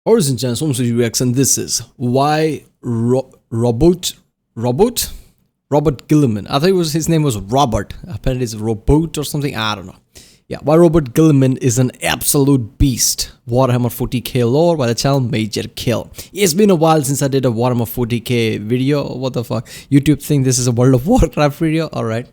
Origin Channel, Somsuji reaction. This is why Roboute Guilliman. I thought his name was Robert. Apparently it's Roboute or something. I don't know. Yeah, why Roboute Guilliman is an absolute beast. Warhammer 40k lore by the channel Major Kill. It's been a while since I did a Warhammer 40k video. What the fuck? YouTube think this is a World of Warcraft video? Alright.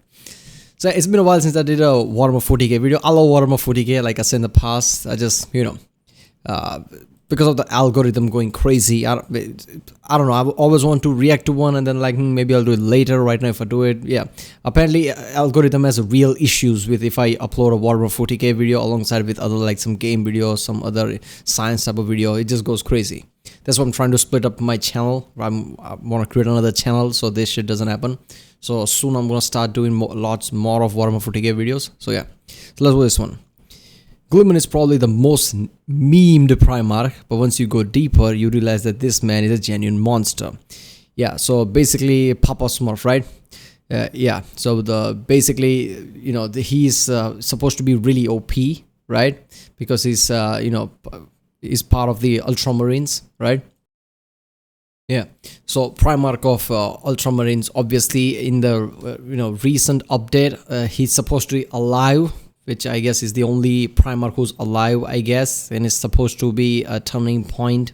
So it's been a while since I did a Warhammer 40k video. I love Warhammer 40k, like I said in the past. I just, because of the algorithm going crazy, I don't know, I always want to react to one and then like maybe I'll do it later. Right now if I do it, yeah, apparently algorithm has real issues with if I upload a Warhammer 40k video alongside with other like some game video, some other science type of video, it just goes crazy. That's why I'm trying to split up my channel. I want to create another channel so this shit doesn't happen. So soon I'm gonna start doing lots more of Warhammer 40k videos. So yeah, so let's do this one. Guilliman is probably the most memed primarch, but once you go deeper, you realize that this man is a genuine monster. Yeah, so basically Papa Smurf, right? Yeah, so he's supposed to be really OP, right? Because he's he's part of the Ultramarines, right? Yeah, so Primarch of Ultramarines, obviously in the recent update, he's supposed to be alive, which I guess is the only Primarch who's alive, I guess, and it's supposed to be a turning point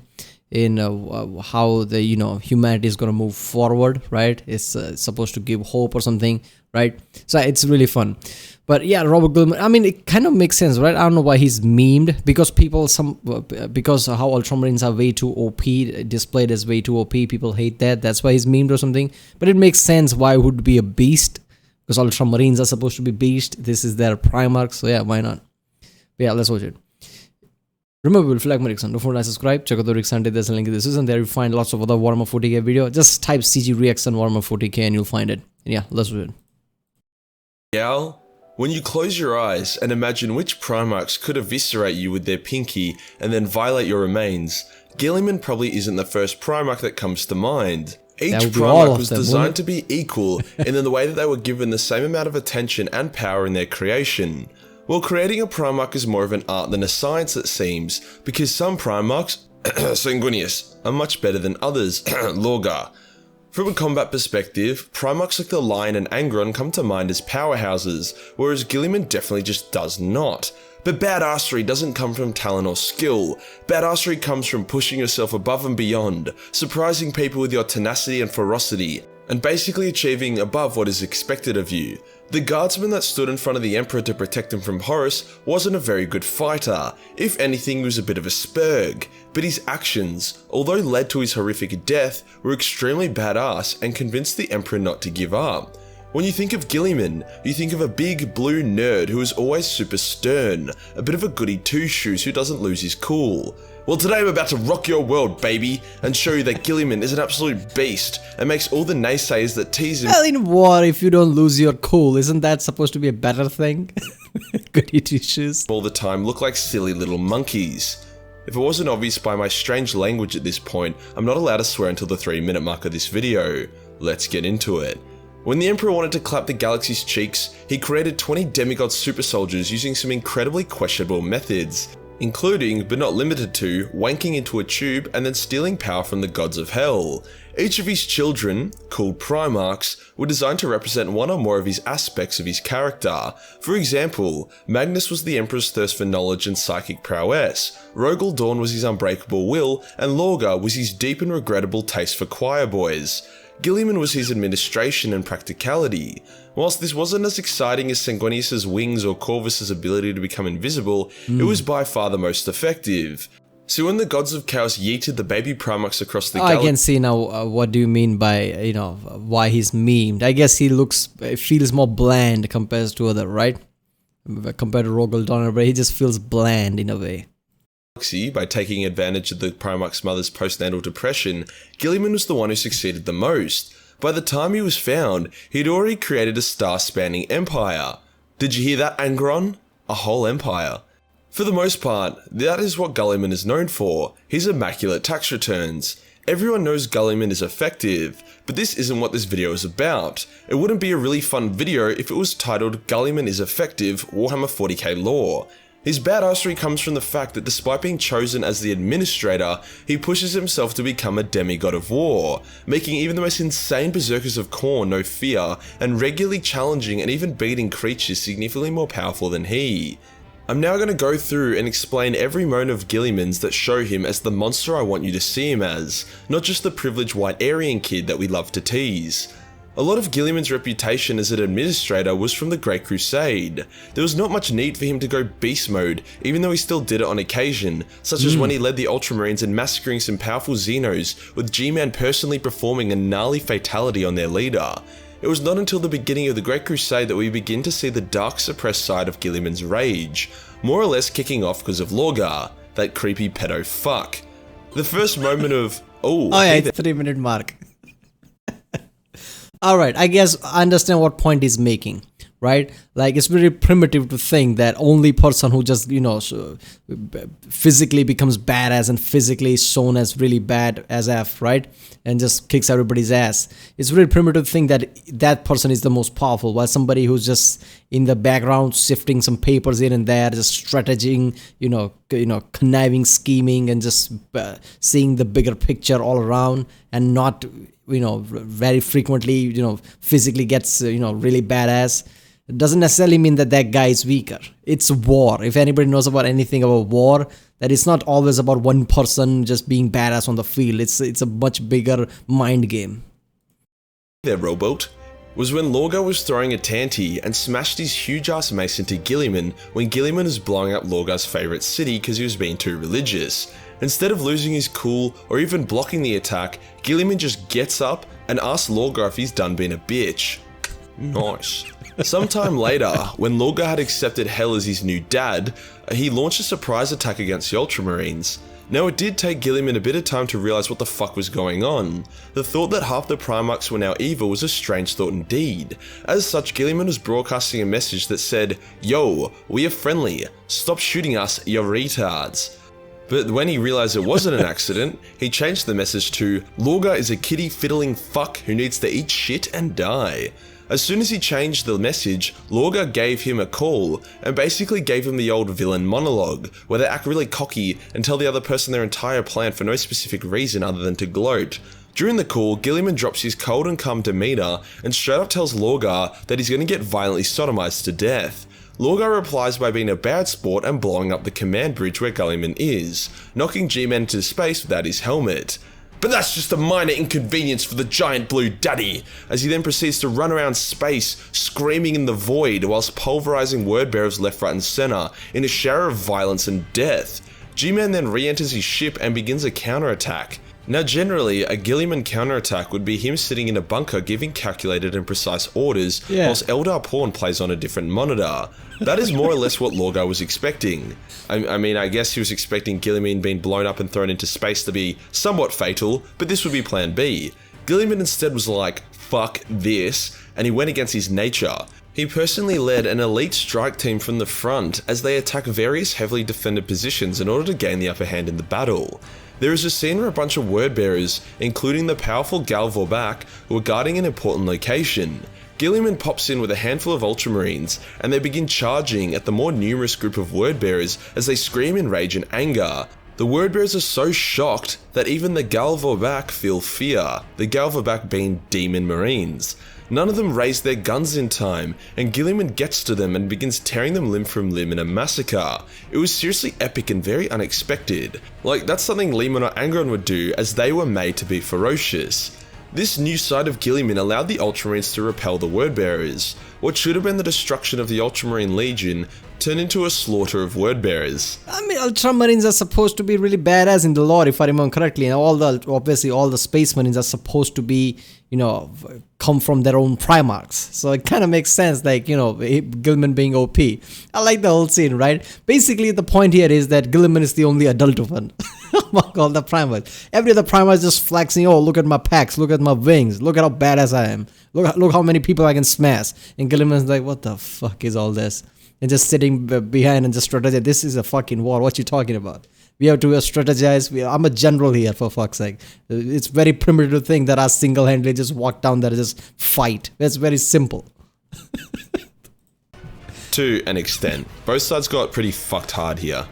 in how the humanity is gonna move forward, right? It's supposed to give hope or something, right? So it's really fun. But yeah, Roboute Guilliman, I mean, it kind of makes sense, right? I don't know why he's memed, because because how Ultramarines are way too OP, displayed as way too OP, people hate that. That's why he's memed or something. But it makes sense why it would be a beast, because Ultramarines are supposed to be beast. This is their Primarch, so yeah, why not? But yeah, let's watch it. Remember, we'll flag my Rickson. Don't forget to subscribe. Check out the Rickson. There's a link in the description. There you find lots of other Warhammer 40k video. Just type CG Reaction Warhammer 40k and you'll find it. And yeah, let's do it. Gal, when you close your eyes and imagine which Primarchs could eviscerate you with their pinky and then violate your remains, Guilliman probably isn't the first Primarch that comes to mind. Each Primarch was designed to be equal in the way that they were given the same amount of attention and power in their creation. Well, creating a Primarch is more of an art than a science, it seems, because some Primarchs, Sanguinius, are much better than others, Lorgar. From a combat perspective, Primarchs like the Lion and Angron come to mind as powerhouses, whereas Guilliman definitely just does not. But badassery doesn't come from talent or skill. Badassery comes from pushing yourself above and beyond, surprising people with your tenacity and ferocity, and basically achieving above what is expected of you. The guardsman that stood in front of the Emperor to protect him from Horus wasn't a very good fighter. If anything, he was a bit of a spurg. But his actions, although led to his horrific death, were extremely badass and convinced the Emperor not to give up. When you think of Guilliman, you think of a big blue nerd who is always super stern, a bit of a goody two-shoes who doesn't lose his cool. Well, today I'm about to rock your world, baby, and show you that Guilliman is an absolute beast and makes all the naysayers that tease him. Well, in war, if you don't lose your cool, isn't that supposed to be a better thing? Goody two-shoes. All the time look like silly little monkeys. If it wasn't obvious by my strange language at this point, I'm not allowed to swear until the 3-minute mark of this video. Let's get into it. When the Emperor wanted to clap the galaxy's cheeks, he created 20 demigod super soldiers using some incredibly questionable methods, including, but not limited to, wanking into a tube and then stealing power from the gods of hell. Each of his children, called Primarchs, were designed to represent one or more of his aspects of his character. For example, Magnus was the Emperor's thirst for knowledge and psychic prowess, Rogel Dawn was his unbreakable will, and Lorgar was his deep and regrettable taste for choir boys. Guilliman was his administration and practicality. Whilst this wasn't as exciting as Sanguinius' wings or Corvus' ability to become invisible, it was by far the most effective. So when the gods of chaos yeeted the baby Primarchs across the galaxy— I can see now what do you mean by, why he's memed. I guess he feels more bland compared to other, right? Compared to Rogel Dawn, but he just feels bland in a way. By taking advantage of the Primarch's mother's postnatal depression, Guilliman was the one who succeeded the most. By the time he was found, he'd already created a star-spanning empire. Did you hear that, Angron? A whole empire. For the most part, that is what Guilliman is known for, his immaculate tax returns. Everyone knows Guilliman is effective, but this isn't what this video is about. It wouldn't be a really fun video if it was titled Guilliman is Effective Warhammer 40k Lore. His badassery comes from the fact that despite being chosen as the administrator, he pushes himself to become a demigod of war, making even the most insane berserkers of Khorne no fear, and regularly challenging and even beating creatures significantly more powerful than he. I'm now going to go through and explain every moment of Guilliman's that show him as the monster I want you to see him as, not just the privileged white Aryan kid that we love to tease. A lot of Guilliman's reputation as an administrator was from the Great Crusade. There was not much need for him to go beast mode, even though he still did it on occasion, such as when he led the Ultramarines in massacring some powerful Xenos, with G-Man personally performing a gnarly fatality on their leader. It was not until the beginning of the Great Crusade that we begin to see the dark suppressed side of Guilliman's rage, more or less kicking off because of Lorgar, that creepy pedo fuck. The first moment of, oh yeah, it's 3-minute mark. Alright, I guess I understand what point he's making, right? Like, it's very primitive to think that only person who just, physically becomes badass and physically is shown as really bad as F, right? And just kicks everybody's ass. It's really primitive to think that that person is the most powerful, while somebody who's just in the background shifting some papers here and there, just strategizing, conniving, scheming, and just seeing the bigger picture all around, and not very frequently, physically gets, really badass. It doesn't necessarily mean that that guy is weaker. It's war. If anybody knows about anything about war, that it's not always about one person just being badass on the field. It's a much bigger mind game. Their rowboat was when Lorgar was throwing a tanty and smashed his huge ass mace into Guilliman when Guilliman was blowing up Lorgar's favourite city because he was being too religious. Instead of losing his cool or even blocking the attack, Guilliman just gets up and asks Lorgar if he's done being a bitch. Nice. Sometime later, when Lorgar had accepted Hell as his new dad, he launched a surprise attack against the Ultramarines. Now, it did take Guilliman a bit of time to realise what the fuck was going on. The thought that half the Primarchs were now evil was a strange thought indeed. As such, Guilliman was broadcasting a message that said, "Yo, we are friendly, stop shooting us, you retards." But when he realised it wasn't an accident, he changed the message to, "Lorgar is a kitty fiddling fuck who needs to eat shit and die." As soon as he changed the message, Lorgar gave him a call and basically gave him the old villain monologue, where they act really cocky and tell the other person their entire plan for no specific reason other than to gloat. During the call, Guilliman drops his cold and calm demeanour and straight up tells Lorgar that he's going to get violently sodomized to death. Lorgar replies by being a bad sport and blowing up the command bridge where Guilliman is, knocking G-Man into space without his helmet. But that's just a minor inconvenience for the giant blue daddy, as he then proceeds to run around space, screaming in the void whilst pulverizing wordbearers left, right and center in a shower of violence and death. G-Man then re-enters his ship and begins a counterattack. Now generally, a Guilliman counterattack would be him sitting in a bunker giving calculated and precise orders, whilst Eldar Porn plays on a different monitor. That is more or less what Lorgar was expecting. I mean, I guess he was expecting Guilliman being blown up and thrown into space to be somewhat fatal, but this would be plan B. Guilliman instead was like, fuck this, and he went against his nature. He personally led an elite strike team from the front as they attack various heavily defended positions in order to gain the upper hand in the battle. There is a scene where a bunch of wordbearers, including the powerful Gal Vorbak, were guarding an important location. Guilliman pops in with a handful of Ultramarines, and they begin charging at the more numerous group of wordbearers as they scream in rage and anger. The wordbearers are so shocked that even the Gal Vorbak feel fear, the Gal Vorbak being demon marines. None of them raise their guns in time, and Guilliman gets to them and begins tearing them limb from limb in a massacre. It was seriously epic and very unexpected. Like, that's something Leman or Angron would do, as they were made to be ferocious. This new side of Guilliman allowed the Ultramarines to repel the Wordbearers. What should have been the destruction of the Ultramarine Legion turned into a slaughter of Wordbearers. I mean, Ultramarines are supposed to be really badass in the lore, if I remember correctly, and obviously all the Space Marines are supposed to be, come from their own Primarchs. So it kind of makes sense, like, Guilliman being OP. I like the whole scene, right? Basically, the point here is that Guilliman is the only adult one among all the Primarchs. Every other Primarch is just flexing, oh, look at my packs, look at my wings, look at how badass I am. Look how many people I can smash. And Guilliman's like, what the fuck is all this? And just sitting behind and just strategize. This is a fucking war. What you talking about? We have to strategize. I'm a general here, for fuck's sake. It's very primitive to think that I single-handedly just walk down there and just fight. It's very simple. To an extent. Both sides got pretty fucked hard here.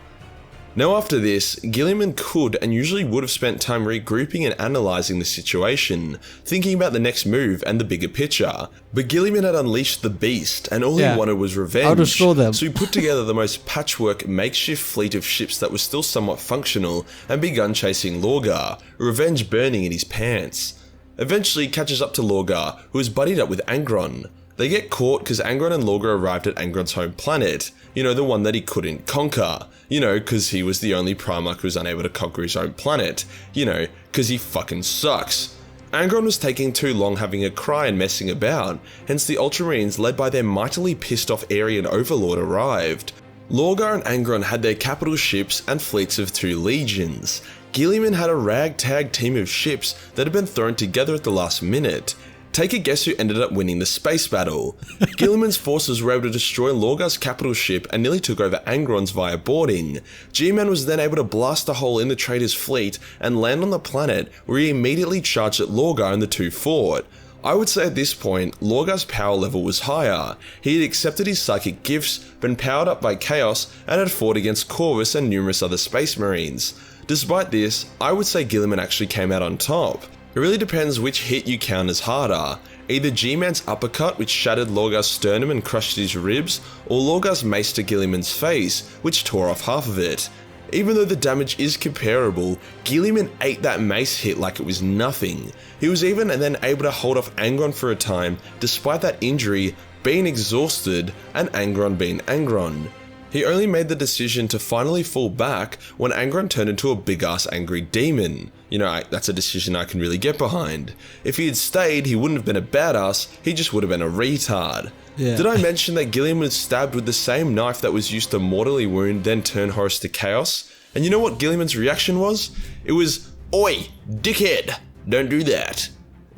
Now after this, Guilliman could and usually would have spent time regrouping and analysing the situation, thinking about the next move and the bigger picture. But Guilliman had unleashed the beast, and all he wanted was revenge. So he put together the most patchwork makeshift fleet of ships that was still somewhat functional and begun chasing Lorgar, revenge burning in his pants. Eventually he catches up to Lorgar, who is buddied up with Angron. They get caught because Angron and Lorgar arrived at Angron's home planet, the one that he couldn't conquer, because he was the only Primarch who was unable to conquer his own planet, because he fucking sucks. Angron was taking too long having a cry and messing about, hence the Ultramarines led by their mightily pissed off Aryan overlord arrived. Lorgar and Angron had their capital ships and fleets of 2 legions. Guilliman had a ragtag team of ships that had been thrown together at the last minute. Take a guess who ended up winning the space battle. Guilliman's forces were able to destroy Lorgar's capital ship and nearly took over Angron's via boarding. G-Man was then able to blast a hole in the trader's fleet and land on the planet, where he immediately charged at Lorgar and the 2 fought. I would say at this point, Lorgar's power level was higher. He had accepted his psychic gifts, been powered up by chaos, and had fought against Corvus and numerous other space marines. Despite this, I would say Guilliman actually came out on top. It really depends which hit you count as harder, either G-Man's uppercut, which shattered Lorgar's sternum and crushed his ribs, or Lorgar's mace to Guilliman's face, which tore off half of it. Even though the damage is comparable, Guilliman ate that mace hit like it was nothing. He was even then able to hold off Angron for a time, despite that injury, being exhausted and Angron being Angron. He only made the decision to finally fall back when Angron turned into a big-ass angry demon. That's a decision I can really get behind. If he had stayed, he wouldn't have been a badass, he just would have been a retard. Yeah. Did I mention that Guilliman was stabbed with the same knife that was used to mortally wound, then turn Horus to chaos? And you know what Guilliman's reaction was? It was, "Oi, dickhead, don't do that,"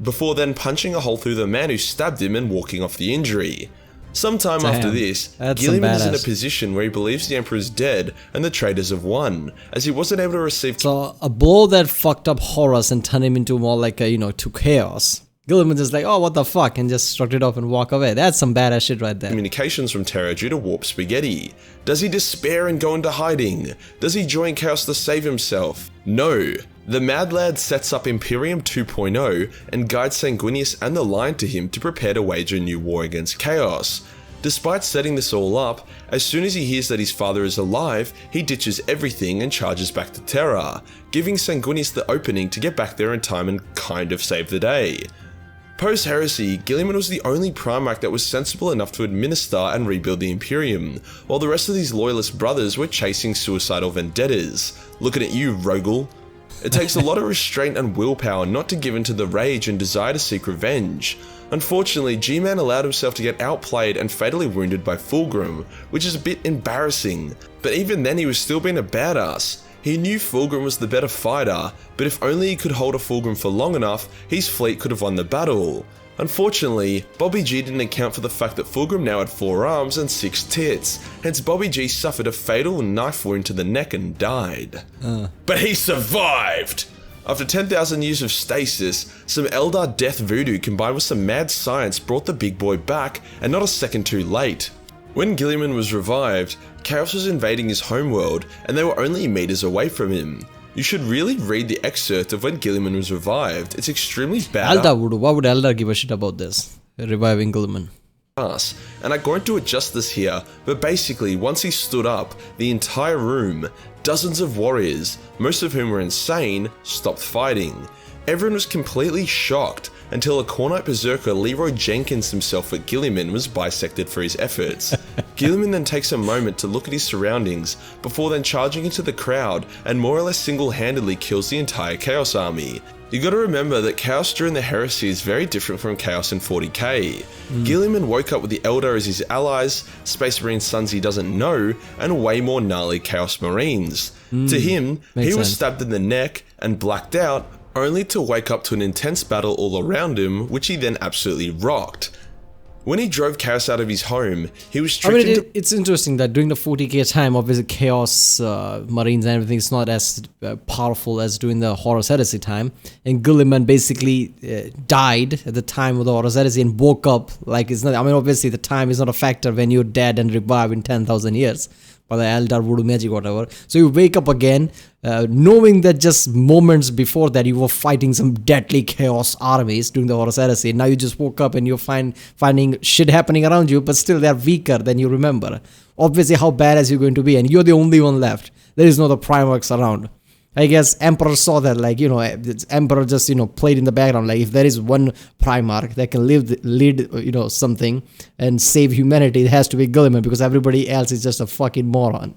before then punching a hole through the man who stabbed him and walking off the injury. Sometime after this, Guilliman is in a position where he believes the Emperor is dead and the traitors have won, as he wasn't able to receive... So, a blow that fucked up Horus and turned him into more like to chaos. Guilliman is like, oh, what the fuck, and just shrugged it off and walk away. That's some badass shit right there. Communications from Terra due to warp spaghetti. Does he despair and go into hiding? Does he join Chaos to save himself? No. The Mad Lad sets up Imperium 2.0 and guides Sanguinius and the Lion to him to prepare to wage a new war against Chaos. Despite setting this all up, as soon as he hears that his father is alive, he ditches everything and charges back to Terra, giving Sanguinius the opening to get back there in time and kind of save the day. Post-Heresy, Guilliman was the only Primarch that was sensible enough to administer and rebuild the Imperium, while the rest of these loyalist brothers were chasing suicidal vendettas. Looking at you, Rogel. It takes a lot of restraint and willpower not to give in to the rage and desire to seek revenge. Unfortunately, G-Man allowed himself to get outplayed and fatally wounded by Fulgrim, which is a bit embarrassing, but even then he was still being a badass. He knew Fulgrim was the better fighter, but if only he could hold a Fulgrim for long enough, his fleet could have won the battle. Unfortunately, Bobby G didn't account for the fact that Fulgrim now had 4 arms and 6 tits, hence Bobby G suffered a fatal knife wound to the neck and died. But he survived! After 10,000 years of stasis, some Eldar death voodoo combined with some mad science brought the big boy back, and not a second too late. When Guilliman was revived, Chaos was invading his homeworld, and they were only meters away from him. You should really read the excerpt of when Guilliman was revived. It's extremely bad. Why would Eldar give a shit about this? Reviving Guilliman. And I'm going to adjust this here, but basically, once he stood up, the entire room, dozens of warriors, most of whom were insane, stopped fighting. Everyone was completely shocked until a Cornite berserker Leroy Jenkins himself at Guilliman was bisected for his efforts. Guilliman then takes a moment to look at his surroundings before then charging into the crowd and more or less single-handedly kills the entire Chaos army. You gotta remember that Chaos during the Heresy is very different from Chaos in 40k. Guilliman woke up with the Eldar as his allies, Space Marine sons he doesn't know, and way more gnarly Chaos Marines. To him, he was stabbed in the neck and blacked out, only to wake up to an intense battle all around him, which he then absolutely rocked. When he drove Chaos out of his home, he was I tricked mean, into... it's interesting that during the 40k time, obviously Chaos Marines and everything is not as powerful as during the Horus Heresy time. And Guilliman basically died at the time of the Horus Heresy and woke up like it's not. I mean, obviously the time is not a factor when you're dead and revived in 10,000 years by the Eldar voodoo magic, whatever. So you wake up again, knowing that just moments before that you were fighting some deadly chaos armies during the Horus Heresy. Now you just woke up and you're finding shit happening around you, but still they're weaker than you remember. Obviously, how badass you're going to be, and you're the only one left. There is no other primarchs around. I guess Emperor saw that, like, you know, Emperor just, you know, played in the background. Like, if there is one Primarch that can lead, you know, something and save humanity, it has to be Guilliman, because everybody else is just a fucking moron.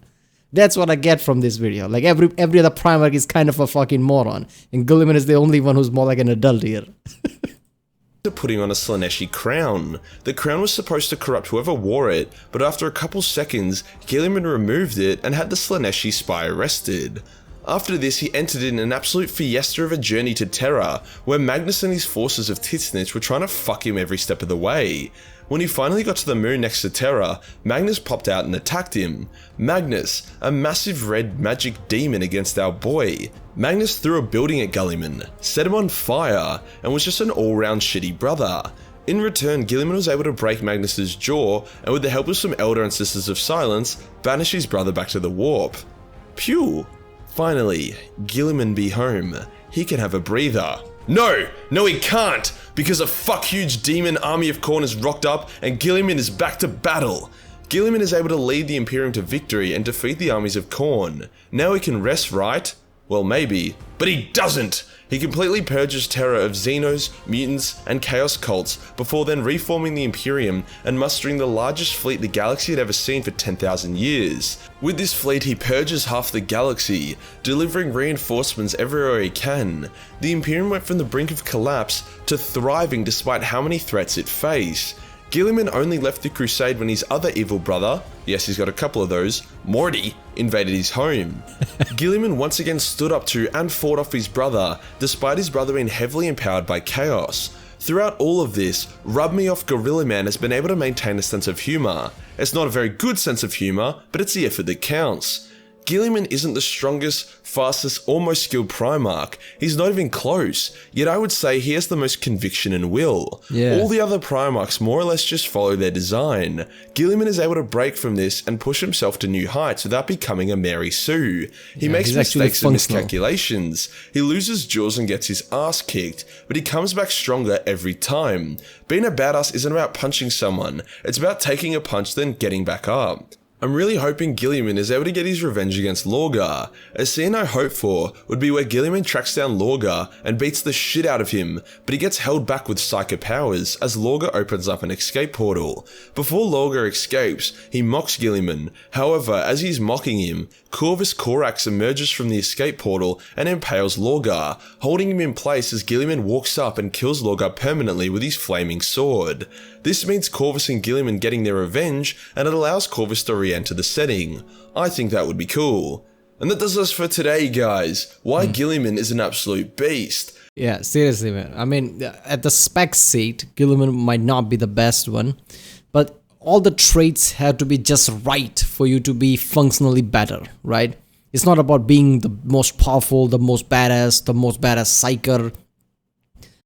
That's what I get from this video. Like, every other Primarch is kind of a fucking moron, and Guilliman is the only one who's more like an adult here. Putting on a Slaaneshi crown. The crown was supposed to corrupt whoever wore it, but after a couple seconds, Guilliman removed it and had the Slaaneshi spy arrested. After this, he entered in an absolute fiesta of a journey to Terra, where Magnus and his forces of Titsnitz were trying to fuck him every step of the way. When he finally got to the moon next to Terra, Magnus popped out and attacked him. Magnus, a massive red magic demon against our boy. Magnus threw a building at Guilliman, set him on fire, and was just an all-round shitty brother. In return, Guilliman was able to break Magnus's jaw, and with the help of some Elder and Sisters of Silence, banish his brother back to the warp. Phew! Finally, Guilliman be home. He can have a breather. No, he can't, because a fuck-huge demon army of Khorne has rocked up and Guilliman is back to battle. Guilliman is able to lead the Imperium to victory and defeat the armies of Khorne. Now he can rest, right? Well, maybe, but he doesn't! He completely purges Terra of Xenos, mutants, and Chaos cults before then reforming the Imperium and mustering the largest fleet the galaxy had ever seen for 10,000 years. With this fleet, he purges half the galaxy, delivering reinforcements everywhere he can. The Imperium went from the brink of collapse to thriving despite how many threats it faced. Guilliman only left the crusade when his other evil brother, yes, he's got a couple of those, Morty, invaded his home. Guilliman once again stood up to and fought off his brother, despite his brother being heavily empowered by chaos. Throughout all of this, Rub Me Off Gorilla Man has been able to maintain a sense of humour. It's not a very good sense of humour, but it's the effort that counts. Guilliman isn't the strongest, fastest, or most skilled Primarch. He's not even close, yet I would say he has the most conviction and will. Yeah. All the other Primarchs more or less just follow their design. Guilliman is able to break from this and push himself to new heights without becoming a Mary Sue. He makes mistakes and miscalculations. He loses duels and gets his ass kicked, but he comes back stronger every time. Being a badass isn't about punching someone, it's about taking a punch then getting back up. I'm really hoping Guilliman is able to get his revenge against Lorgar. A scene I hope for would be where Guilliman tracks down Lorgar and beats the shit out of him, but he gets held back with psycho powers as Lorgar opens up an escape portal. Before Lorgar escapes, he mocks Guilliman. However, as he's mocking him, Corvus Corax emerges from the escape portal and impales Lorgar, holding him in place as Guilliman walks up and kills Lorgar permanently with his flaming sword. This means Corvus and Guilliman getting their revenge, and it allows Corvus to re-enter the setting. I think that would be cool. And that does us for today, guys. Why Guilliman is an absolute beast. Yeah, seriously, man. I mean, at the spec seat, Guilliman might not be the best one, but all the traits have to be just right for you to be functionally better, right? It's not about being the most powerful, the most badass psyker.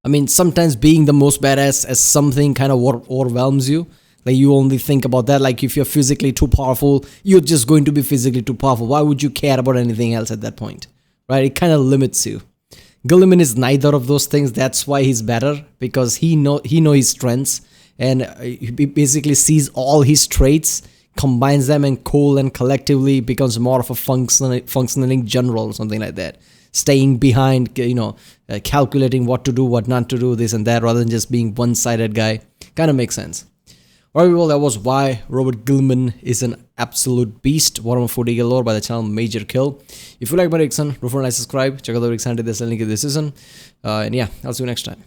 I mean, sometimes being the most badass as something kind of overwhelms you. Like, you only think about that. Like, if you're physically too powerful, you're just going to be physically too powerful. Why would you care about anything else at that point? Right? It kind of limits you. Guilliman is neither of those things. That's why he's better, because he know his strengths, and he basically sees all his traits, combines them, and collectively becomes more of a functioning general or something like that. Staying behind, calculating what to do, what not to do, this and that, rather than just being one-sided guy. Kind of makes sense. Alright, well, that was why Roboute Guilliman is an absolute beast. Warhammer 40k lore by the channel Major Kill. If you like my reaction, don't forget to subscribe. Check out the reaction, there's a link in the description. And yeah, I'll see you next time.